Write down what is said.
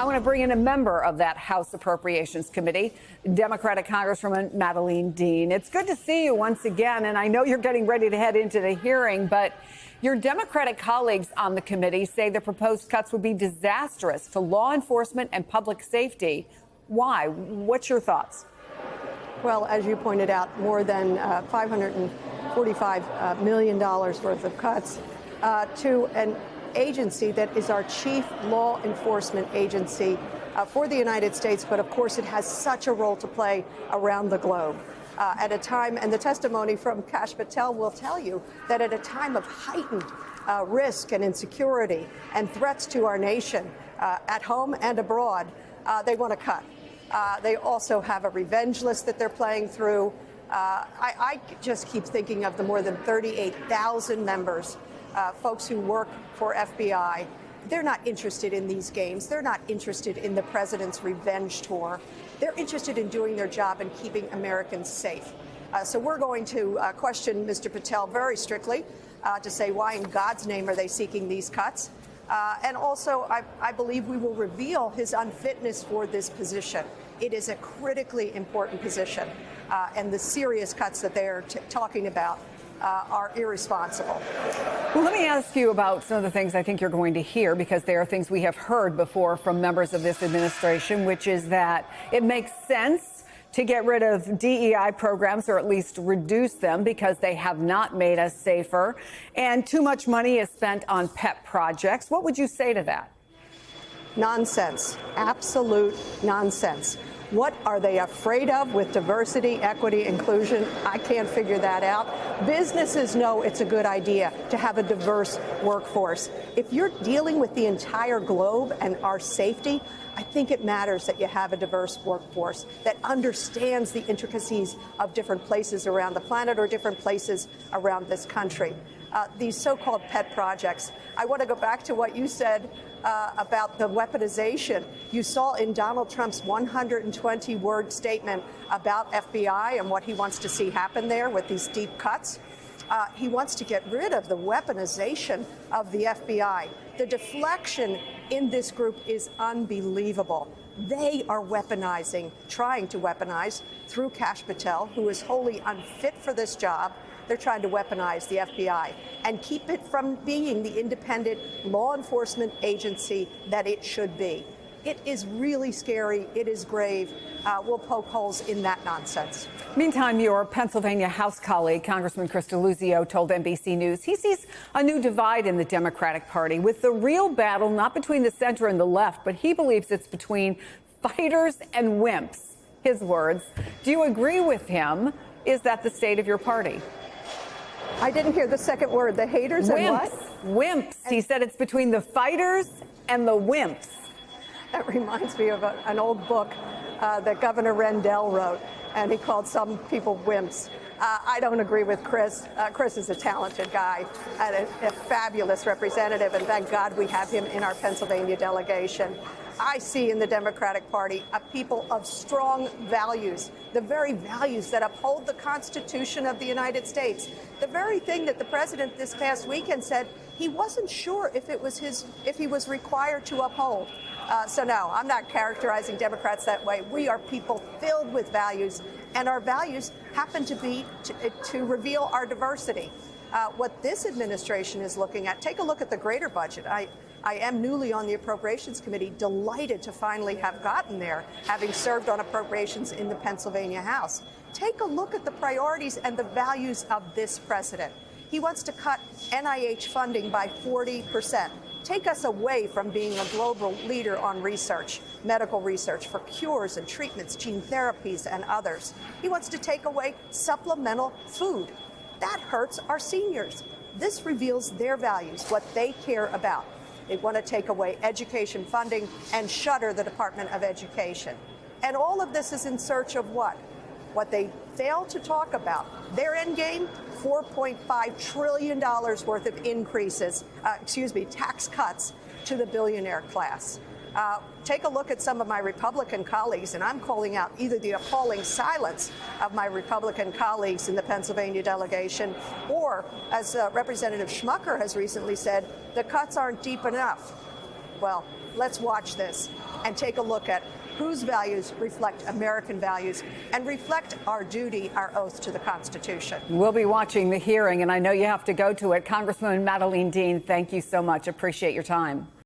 I want to bring in a member of that House Appropriations Committee, Democratic Congresswoman Madeleine Dean. It's good to see you once again, and I know you're getting ready to head into the hearing, but your Democratic colleagues on the committee say the proposed cuts would be disastrous to law enforcement and public safety. Why? What's your thoughts? Well, as you pointed out, more than $545 million worth of cuts to an agency that is our chief law enforcement agency for the United States. But of course, it has such a role to play around the globe. At a time, and the testimony from Kash Patel will tell you that at a time of heightened risk and insecurity and threats to our nation at home and abroad, they want to cut. They also have a revenge list that they're playing through. I just keep thinking of the more than 38,000 members, folks who work for FBI. They're not interested in these games. They're not interested in the president's revenge tour. They're interested in doing their job and keeping Americans safe. So we're going to question Mr. Patel very strictly to say why in God's name are they seeking these cuts. And also, I believe we will reveal his unfitness for this position. It is a critically important position, and the serious cuts that they are talking about are irresponsible. Well, let me ask you about some of the things I think you're going to hear, because they are things we have heard before from members of this administration, which is that it makes sense to get rid of DEI programs, or at least reduce them, because they have not made us safer, and too much money is spent on pet projects. What would you say to that? Nonsense. Absolute nonsense. What are they afraid of with diversity, equity, inclusion? I can't figure that out. Businesses know it's a good idea to have a diverse workforce. If you're dealing with the entire globe and our safety, I think it matters that you have a diverse workforce that understands the intricacies of different places around the planet or different places around this country. These so-called pet projects. I want to go back to what you said about the weaponization. You saw in Donald Trump's 120-word statement about FBI and what he wants to see happen there with these deep cuts. He wants to get rid of the weaponization of the FBI. The deflection in this group is unbelievable. They are weaponizing, trying to weaponize through Kash Patel, who is wholly unfit for this job. They're trying to weaponize the FBI and keep it from being the independent law enforcement agency that it should be. It is really scary. It is grave. We'll poke holes in that nonsense. Meantime, your Pennsylvania House colleague, Congressman Chris Deluzio, told NBC News he sees a new divide in the Democratic Party, with the real battle not between the center and the left, but he believes it's between fighters and wimps. His words. Do you agree with him? Is that the state of your party? I didn't hear the second word. The haters and what? Wimps. He said it's between the fighters and the wimps. That reminds me of an old book that Governor Rendell wrote, and he called some people wimps. I don't agree with Chris. Chris is a talented guy and a fabulous representative, and thank God we have him in our Pennsylvania delegation. I see in the Democratic Party a people of strong values, the very values that uphold the Constitution of the United States, the very thing that the president this past weekend said he wasn't sure if he was required to uphold. So no, I'm not characterizing Democrats that way. We are people filled with values, and our values happen to be to reveal our diversity. What this administration is looking at, take a look at the greater budget. I am newly on the Appropriations Committee, delighted to finally have gotten there, having served on appropriations in the Pennsylvania House. Take a look at the priorities and the values of this president. He wants to cut NIH funding by 40%. Take us away from being a global leader on research, medical research for cures and treatments, gene therapies, and others. He wants to take away supplemental food. That hurts our seniors. This reveals their values, what they care about. They want to take away education funding and shutter the Department of Education. And all of this is in search of what? What they fail to talk about. Their end game, $4.5 trillion worth of increases, tax cuts to the billionaire class. Take a look at some of my Republican colleagues, and I'm calling out either the appalling silence of my Republican colleagues in the Pennsylvania delegation, or, as Representative Schmucker has recently said, the cuts aren't deep enough. Well, let's watch this and take a look at whose values reflect American values and reflect our duty, our oath to the Constitution. We'll be watching the hearing, and I know you have to go to it. Congresswoman Madeleine Dean, thank you so much. Appreciate your time.